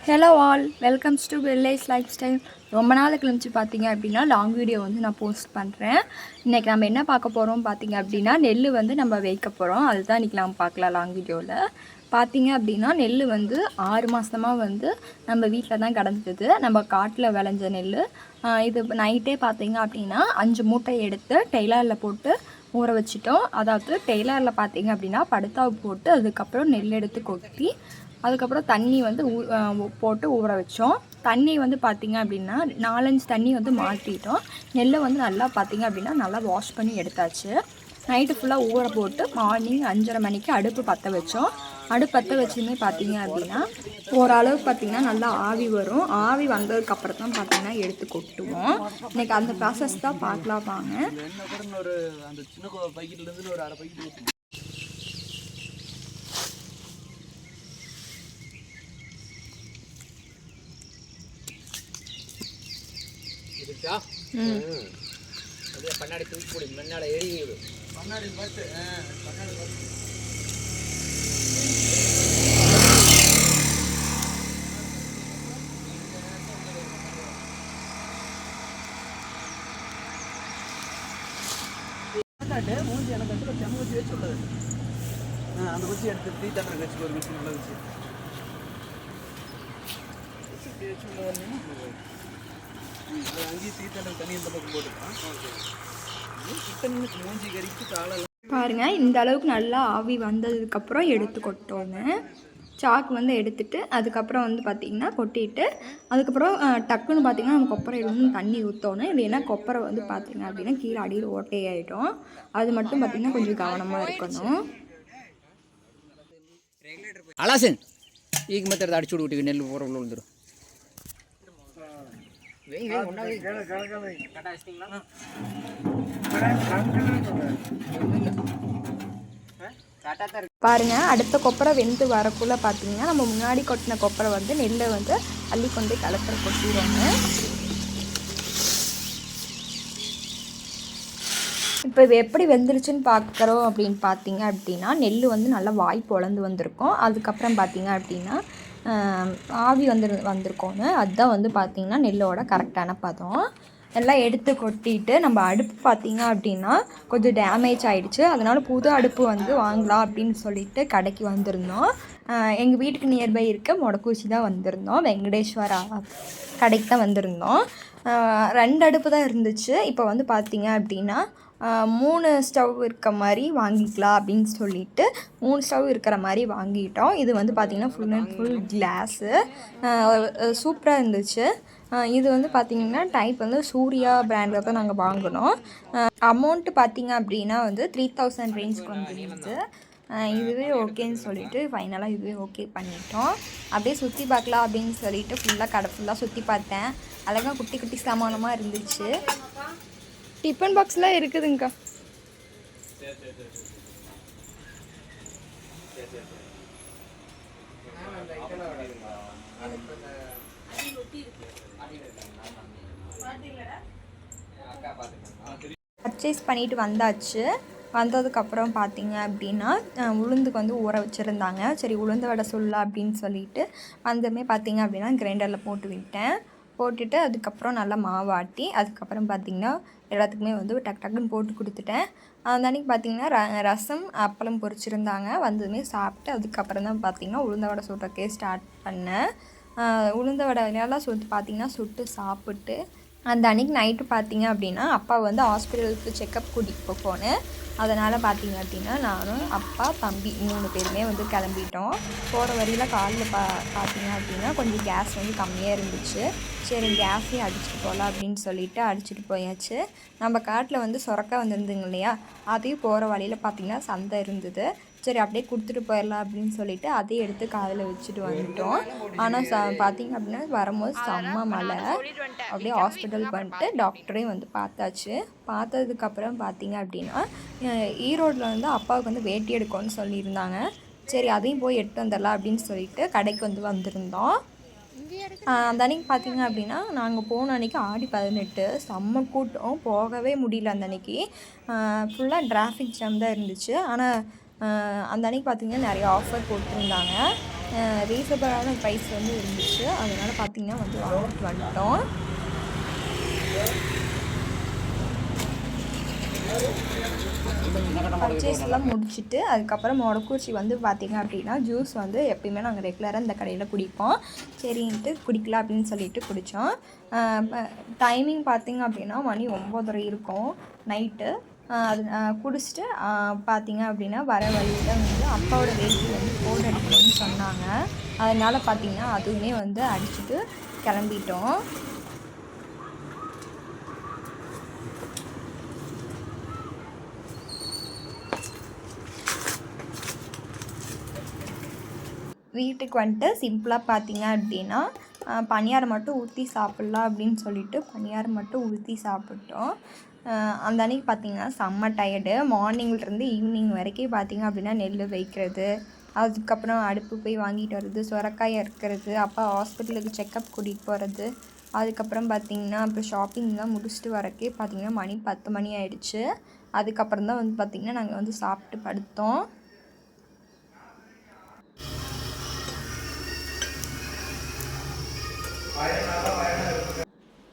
Hello all, welcomes to village life style. ரொம்ப நாள் கழிச்சு பார்த்தீங்க அப்படின்னா லாங் வீடியோ வந்து நான் போஸ்ட் பண்ணுறேன். இன்றைக்கி நம்ம என்ன பார்க்க போகிறோம் பார்த்தீங்க அப்படின்னா நெல் வந்து நம்ம வைக்க போகிறோம். அதுதான் இன்றைக்கி நம்ம பார்க்கலாம். லாங் வீடியோவில் பார்த்தீங்க அப்படின்னா நெல் வந்து 6 மாதமாக வந்து நம்ம வீட்டில் தான் கிடந்தது. நம்ம காட்டில் விளைஞ்ச நெல். இது நைட்டே பார்த்தீங்க அப்படின்னா 5 மூட்டை எடுத்து டெய்லரில் போட்டு ஊற வச்சிட்டோம். அதாவது டெய்லரில் பார்த்தீங்க அப்படின்னா படுத்தாவு போட்டு அதுக்கப்புறம் நெல் எடுத்து கொட்டி அதுக்கப்புறம் தண்ணி வந்து போட்டு ஊற வச்சோம். தண்ணி வந்து பார்த்திங்க அப்படின்னா 4-5 தண்ணி வந்து மாற்றிட்டோம். நெல்லை வந்து நல்லா பார்த்திங்க அப்படின்னா நல்லா வாஷ் பண்ணி எடுத்தாச்சு. நைட்டு ஃபுல்லாக ஊற போட்டு மார்னிங் 5:30 மணிக்கு அடுப்பு பற்ற வச்சோம். அடுப்பு பற்ற வச்சுமே பார்த்திங்க அப்படின்னா ஓரளவுக்கு பார்த்திங்கன்னா நல்லா ஆவி வரும். ஆவி வந்ததுக்கப்புறம் தான் பார்த்திங்கன்னா எடுத்து கொட்டுவோம். இன்றைக்கி அந்த ப்ராசஸ் தான் பார்க்கலாம் வாங்க. பண்ணாடி தூக்கி போடு, முன்னால எரியுது பண்ணாடி பார்த்து பண்ணாடி பார்த்து மூஞ்சி எனக்கு செம்ம வச்சு வச்சு உள்ளது. அந்த குச்சி எடுத்து தீ தண்ணி வச்சு ஒரு குச்சி நல்ல வச்சு வச்சு உள்ள அங்கேயே தீ தண்ணி இந்த பக்கம் போட்டுக்கலாம். மூஞ்சி கறிக்கு காலெல்லாம் பாருங்கள். இந்த அளவுக்கு நல்லா ஆவி வந்ததுக்கப்புறம் எடுத்து கொட்டோன்னு சாக்கு வந்து எடுத்துட்டு அதுக்கப்புறம் வந்து பார்த்திங்கன்னா கொட்டிட்டு அதுக்கப்புறம் டக்குன்னு பார்த்திங்கன்னா நம்ம கொப்பரை இருந்து தண்ணி ஊற்றணும். இல்லைன்னா கொப்பரை வந்து பார்த்திங்க அப்படின்னா கீழே அடியில் ஓட்டையாயிடும். அது மட்டும் பார்த்திங்கன்னா கொஞ்சம் கவனமாக இருக்கணும். அலாசன் ஈக்கு மத்திரத்தை அடிச்சு விட்டு நெல் போகிற உள்ள விழுந்துடும். பாருங்க, அடுத்த கொப்பரை வெந்து வரக்குள்ள பார்த்தீங்கன்னா நம்ம முன்னாடி கொட்டின கொப்பரை வந்து நெல்லை வந்து அள்ளி கொண்டு கலப்பரை கொட்டிடுவாங்க. இப்போ இது எப்படி வெந்துருச்சுன்னு பார்க்குறோம் அப்படின்னு பார்த்தீங்க அப்படின்னா நெல் வந்து நல்லா வாய் பொழந்து வந்திருக்கும். அதுக்கப்புறம் பார்த்தீங்க அப்படின்னா ஆவி வந்திருக்கோன்னு அதுதான் வந்து பார்த்திங்கன்னா நெல்லோட கரெக்டான பதம். எல்லாம் எடுத்து கொட்டிட்டு நம்ம அடுப்பு பார்த்திங்க அப்படின்னா கொஞ்சம் டேமேஜ் ஆகிடுச்சு. அதனால் புது அடுப்பு வந்து வாங்கலாம் அப்படின்னு சொல்லிட்டு கடைக்கு வந்திருந்தோம். எங்கள் வீட்டுக்கு நியர்பை இருக்க மொடக்கூச்சி தான் வந்திருந்தோம். வெங்கடேஸ்வரா கடைக்கு தான் வந்திருந்தோம். 2 அடுப்பு தான் இருந்துச்சு. இப்போ வந்து பார்த்திங்க அப்படின்னா 3 ஸ்டவ் இருக்க மாதிரி வாங்கிக்கலாம் அப்படின்னு சொல்லிட்டு 3 ஸ்டவ் இருக்கிற மாதிரி வாங்கிட்டோம். இது வந்து பார்த்திங்கன்னா ஃபுல் அண்ட் ஃபுல் கிளாஸு சூப்பராக இருந்துச்சு. இது வந்து பார்த்திங்கன்னா டைப் வந்து சூர்யா பிராண்டில் தான் நாங்கள் வாங்கினோம். அமௌண்ட்டு பார்த்திங்க அப்படின்னா வந்து 3000 ரேஞ்சுக்கு வந்துருந்துச்சு. இதுவே ஓகேன்னு சொல்லிவிட்டு ஃபைனலாக இதுவே ஓகே பண்ணிட்டோம். அப்படியே சுற்றி பார்க்கலாம் அப்படின்னு சொல்லிட்டு ஃபுல்லாக கடை ஃபுல்லாக சுற்றி பார்த்தேன். அழகாக குட்டி குட்டி சாமானமாக இருந்துச்சு. டிஃபன் பாக்ஸ்லாம் இருக்குதுங்கக்கா. பர்ச்சேஸ் பண்ணிட்டு வந்தாச்சு. வந்ததுக்கப்புறம் பார்த்தீங்க அப்படின்னா உளுந்துக்கு வந்து ஊற வச்சுருந்தாங்க. சரி உளுந்து வடை சொல்லலாம் அப்படின்னு சொல்லிட்டு வந்தமே பார்த்தீங்க அப்படின்னா கிரைண்டரில் போட்டு விட்டேன். போட்டுட்டு அதுக்கப்புறம் நல்லா மாவாட்டி அதுக்கப்புறம் பார்த்திங்கன்னா எல்லாத்துக்குமே வந்து டக்குன்னு போட்டு கொடுத்துட்டேன். அந்த அன்றைக்கி பார்த்திங்கன்னா ரசம் அப்பளம் பொரிச்சிருந்தாங்க. வந்ததுமே சாப்பிட்டு அதுக்கப்புறம் தான் பார்த்திங்கன்னா உளுந்த வடை சுடுறக்கே ஸ்டார்ட் பண்ணேன். உளுந்த வடை எல்லாம் பார்த்திங்கன்னா சுட்டு சாப்பிட்டு அந்த அன்றைக்கி நைட்டு பார்த்திங்க அப்படின்னா அப்பா வந்து ஹாஸ்பிட்டலுக்கு செக்கப் கூட்டிகிட்டு போனேன். அதனால் பார்த்திங்க அப்படின்னா நானும் அப்பா தம்பி 3 பேருமே வந்து கிளம்பிட்டோம். போகிற வழியில் காலில் பார்த்திங்க அப்படின்னா கொஞ்சம் கேஸ் வந்து கம்மியாக இருந்துச்சு. சரி கேஸையும் அடிச்சுட்டு போகலாம் அப்படின்னு சொல்லிட்டு அடிச்சுட்டு போயாச்சு. நம்ம காட்டில் வந்து சுரக்காய் வந்துருந்துங்க இல்லையா, அதையும் போகிற வழியில் பார்த்திங்கன்னா சந்தை இருந்தது. சரி அப்படியே கொடுத்துட்டு போயிடலாம் அப்படின்னு சொல்லிட்டு அதையும் எடுத்து காதில் வச்சுட்டு வந்துட்டோம். ஆனால் பார்த்திங்க அப்படின்னா வரும்போது செம்ம மழை. அப்படியே ஹாஸ்பிட்டல் பண்ணிட்டு டாக்டரையும் வந்து பார்த்தாச்சு. பார்த்ததுக்கப்புறம் பார்த்திங்க அப்படின்னா ஈரோட்டில் வந்து அப்பாவுக்கு வந்து வேட்டி எடுக்கணும்னு சொல்லியிருந்தாங்க. சரி அதையும் போய் எடுத்து வந்துடலாம் அப்படின்னு சொல்லிட்டு கடைக்கு வந்து வந்திருந்தோம். அந்த அன்றைக்கி பார்த்திங்க அப்படின்னா நாங்கள் போன அன்றைக்கி ஆடி 18 செம்ம கூட்டம், போகவே முடியல. அந்த அன்றைக்கி ஃபுல்லாக டிராஃபிக் ஜாம் தான் இருந்துச்சு. ஆனால் அந்த அன்றைக்கி பார்த்திங்கன்னா நிறைய ஆஃபர் போட்டிருந்தாங்க. ரீசனபிளான ப்ரைஸ் வந்து இருந்துச்சு. அதனால் பார்த்திங்கன்னா வந்து வாங்கிட்டு வந்துட்டோம். பர்ச்சேஸ்லாம் முடிச்சுட்டு அதுக்கப்புறம் மொடக்குறிச்சி வந்து பார்த்திங்க அப்படின்னா ஜூஸ் வந்து எப்பயுமே நாங்கள் ரெகுலராக இந்த கடையில் குடிப்போம். சரின்ட்டு குடிக்கலாம் அப்படின்னு சொல்லிட்டு குடித்தோம். டைமிங் பார்த்திங்க அப்படின்னா மணி 9:30 இருக்கும் நைட்டு. அது குடிச்சிட்டு பார்த்திங்க அப்படின்னா வர வழியில் வந்து அப்பாவோட வேட்டி வந்து கோட் அடிக்கணும்னு சொன்னாங்க. அதனால் பார்த்திங்கன்னா அதுவுமே வந்து அடிச்சுட்டு கிளம்பிட்டோம். வீட்டுக்கு வந்துட்டு சிம்பிளாக பார்த்திங்க அப்படின்னா பணியாரம் மட்டும் ஊற்றி சாப்பிட்லாம் அப்படின்னு சொல்லிட்டு பணியாரம் மட்டும் ஊற்றி சாப்பிட்டோம். அந்த அன்றைக்கி பார்த்திங்கன்னா செம்ம டயர்டு. மார்னிங்லேருந்து ஈவினிங் வரைக்கும் பார்த்திங்க அப்படின்னா நெல் வைக்கிறது, அதுக்கப்புறம் அடுப்பு போய் வாங்கிட்டு வர்றது, சுரக்காய் அறுக்கிறது, அப்பா ஹாஸ்பிட்டலுக்கு செக்கப் கூட்டிகிட்டு போகிறது, அதுக்கப்புறம் பார்த்திங்கன்னா அப்புறம் ஷாப்பிங்லாம் முடிச்சுட்டு வரக்கே பார்த்திங்கன்னா மணி 10 மணி ஆகிடுச்சு. அதுக்கப்புறம் தான் வந்து பார்த்திங்கன்னா நாங்கள் வந்து சாப்பிட்டு படுத்தோம்.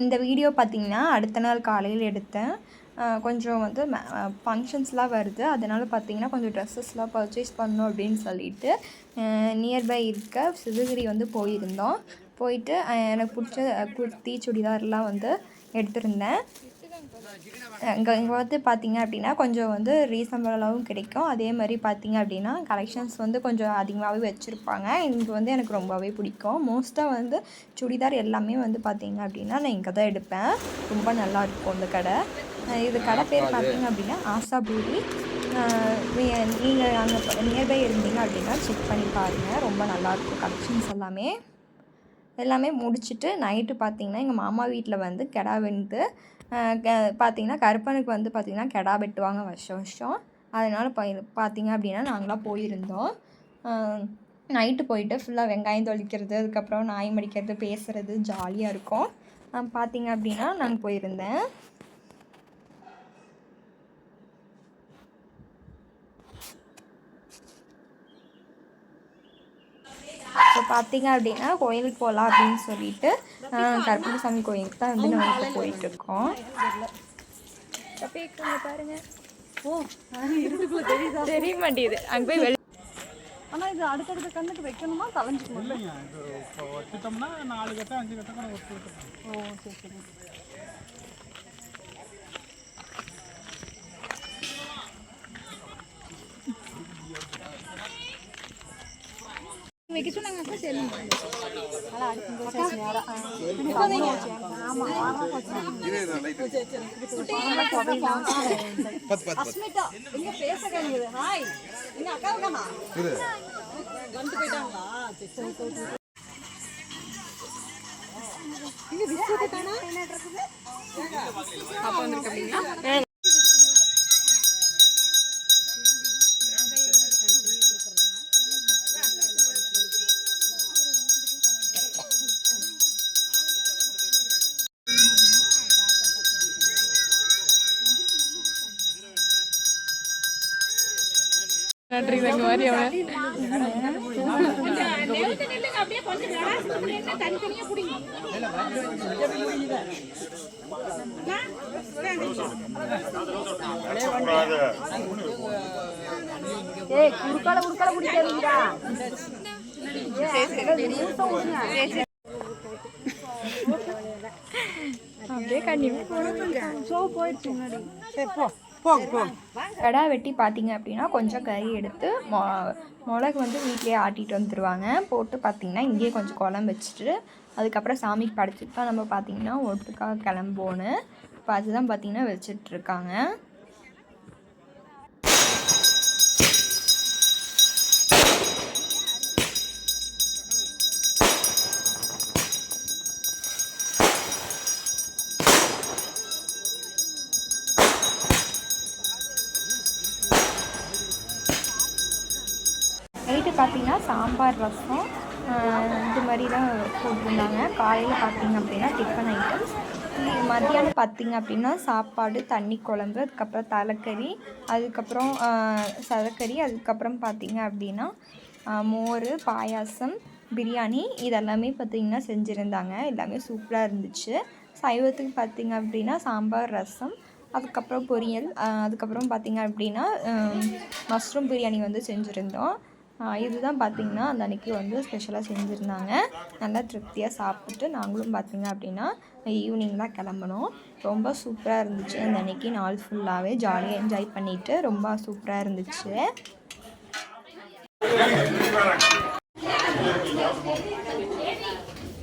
இந்த வீடியோ பார்த்திங்கன்னா அடுத்த நாள் காலையில் எடுத்தேன். கொஞ்சம் வந்து ஃபங்க்ஷன்ஸ்லாம் வருது. அதனால் பார்த்திங்கன்னா கொஞ்சம் ட்ரெஸ்ஸஸ்லாம் பர்ச்சேஸ் பண்ணணும் அப்படின்னு சொல்லிட்டு நியர்பை இருக்க சிவகிரி வந்து போயிருந்தோம். போயிட்டு எனக்கு பிடிச்ச குர்த்தி சுடிதார்லாம் வந்து எடுத்திருந்தேன். இங்கே வந்து பார்த்திங்க அப்படின்னா கொஞ்சம் வந்து ரீசனபிளாகவும் கிடைக்கும். அதே மாதிரி பார்த்திங்க அப்படின்னா கலெக்ஷன்ஸ் வந்து கொஞ்சம் அதிகமாகவே வச்சுருப்பாங்க. இங்கே வந்து எனக்கு ரொம்பவே பிடிக்கும். மோஸ்ட்டாக வந்து சுடிதார் எல்லாமே வந்து பார்த்திங்க அப்படின்னா நான் இங்கே தான் எடுப்பேன். ரொம்ப நல்லாயிருக்கும் இந்த கடை. இது கடை பேர் பார்த்திங்க அப்படின்னா ஆசா பூரி. நீங்கள் அங்கே நியர்பை இருந்தீங்க அப்படின்னா செக் பண்ணி பாருங்கள். ரொம்ப நல்லாயிருக்கும் கலெக்ஷன்ஸ் எல்லாமே முடிச்சுட்டு நைட்டு பார்த்திங்கன்னா எங்கள் மாமா வீட்டில் வந்து கிடா வெந்து பார்த்திங்கன்னா கருப்பனுக்கு வந்து பார்த்திங்கன்னா கிடா வெட்டுவாங்க வருஷம். அதனால் பார்த்திங்க அப்படின்னா நாங்களாம் போயிருந்தோம். நைட்டு போயிட்டு ஃபுல்லாக வெங்காயம் தொளிக்கிறது, அதுக்கப்புறம் நாய் மடிக்கிறது, பேசுகிறது ஜாலியாக இருக்கும். பார்த்திங்க அப்படின்னா நாங்கள் போயிருந்தேன். இப்போ பார்த்திங்க அப்படின்னா கோயிலுக்கு போகலாம் அப்படின்னு சொல்லிட்டு கருப்பண்ணசாமி கோயிலுக்கு தான் வந்து நம்ம இப்போ போயிட்டுருக்கோம். பாருங்க தெரிய மாட்டேங்குது அங்கே போய் ஆனால் இது அடுத்தடுத்த கண்ணுக்கு வைக்கணுமா கலைஞ்சிக்கணும்? இல்லைங்க, இது இப்போ வச்சுட்டோம்னா 4 கட்டம் 5 கட்டம் கூட ஒட்டு விட்டுருக்கோம். ஓ சரி சரி. வைக்க சொன்னாங்க அக்கா. சரி நல்லா அடுத்து அஸ்மிதா இங்க பேச கிடையாது. ஹாய் எங்க அக்கா காணா வந்து போயிட்டாங்களா? இங்க பிஸ்கட் காணா என்ன இருக்குது? அப்பா வந்திருக்கீங்களா? நன்றி மாதிரி குறுக்கால குடிக்காதீங்களா? அப்படியே கண்டிப்பாக போயிடுச்சு முன்னாடி. சரி போ. கடா வெட்டி பார்த்திங்க அப்படின்னா கொஞ்சம் கறி எடுத்து மிளகு வந்து வீட்டிலே ஆட்டிகிட்டு வந்துடுவாங்க. போட்டு பார்த்திங்கன்னா இங்கேயே கொஞ்சம் குழம்பு வச்சுட்டு அதுக்கப்புறம் சாமிக்கு படைச்சிட்டு தான் நம்ம பார்த்திங்கன்னா ஒட்டுக்காக கிளம்போன்னு இப்போ அதுதான் பார்த்திங்கன்னா வச்சிட்ருக்காங்க. நைட்டு பார்த்திங்கன்னா சாம்பார், ரசம் இது மாதிரி தான் போட்டிருந்தாங்க. காலையில் பார்த்திங்க அப்படின்னா டிஃபன் ஐட்டம்ஸ். மத்தியானம் பார்த்திங்க அப்படின்னா சாப்பாடு, தண்ணி குழம்பு, அதுக்கப்புறம் தலைக்கறி, அதுக்கப்புறம் சதக்கறி, அதுக்கப்புறம் பார்த்திங்க அப்படின்னா மோர், பாயாசம், பிரியாணி இதெல்லாமே பார்த்திங்கன்னா செஞ்சுருந்தாங்க. எல்லாமே சூப்பராக இருந்துச்சு. சைவத்துக்கு பார்த்திங்க அப்படின்னா சாம்பார், ரசம், அதுக்கப்புறம் பொரியல், அதுக்கப்புறம் பார்த்திங்க அப்படின்னா மஷ்ரூம் பிரியாணி வந்து செஞ்சுருந்தோம். இதுதான் பார்த்திங்கன்னா அந்த அன்றைக்கி வந்து ஸ்பெஷலாக செஞ்சுருந்தாங்க. நல்லா திருப்தியாக சாப்பிட்டு நாங்களும் பார்த்திங்க அப்படின்னா ஈவினிங் தான் கிளம்புனோம். ரொம்ப சூப்பராக இருந்துச்சு. அந்த அன்றைக்கி நாள் ஃபுல்லாகவே ஜாலியாக என்ஜாய் பண்ணிவிட்டு ரொம்ப சூப்பராக இருந்துச்சு.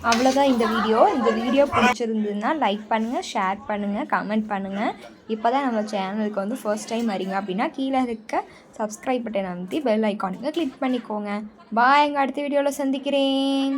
அவ்வளோதான் இந்த வீடியோ பிடிச்சிருந்ததுன்னா லைக் பண்ணுங்கள், ஷேர் பண்ணுங்கள், கமெண்ட் பண்ணுங்கள். இப்போ தான் நம்ம சேனலுக்கு வந்து ஃபர்ஸ்ட் டைம் வரீங்க அப்படின்னா கீழே இருக்க சப்ஸ்கிரைப் பட்டன் அமுத்தி பெல் ஐக்கானுக்கு கிளிக் பண்ணிக்கோங்க. பாய், எங்கள் அடுத்த வீடியோவில் சந்திக்கிறேன்.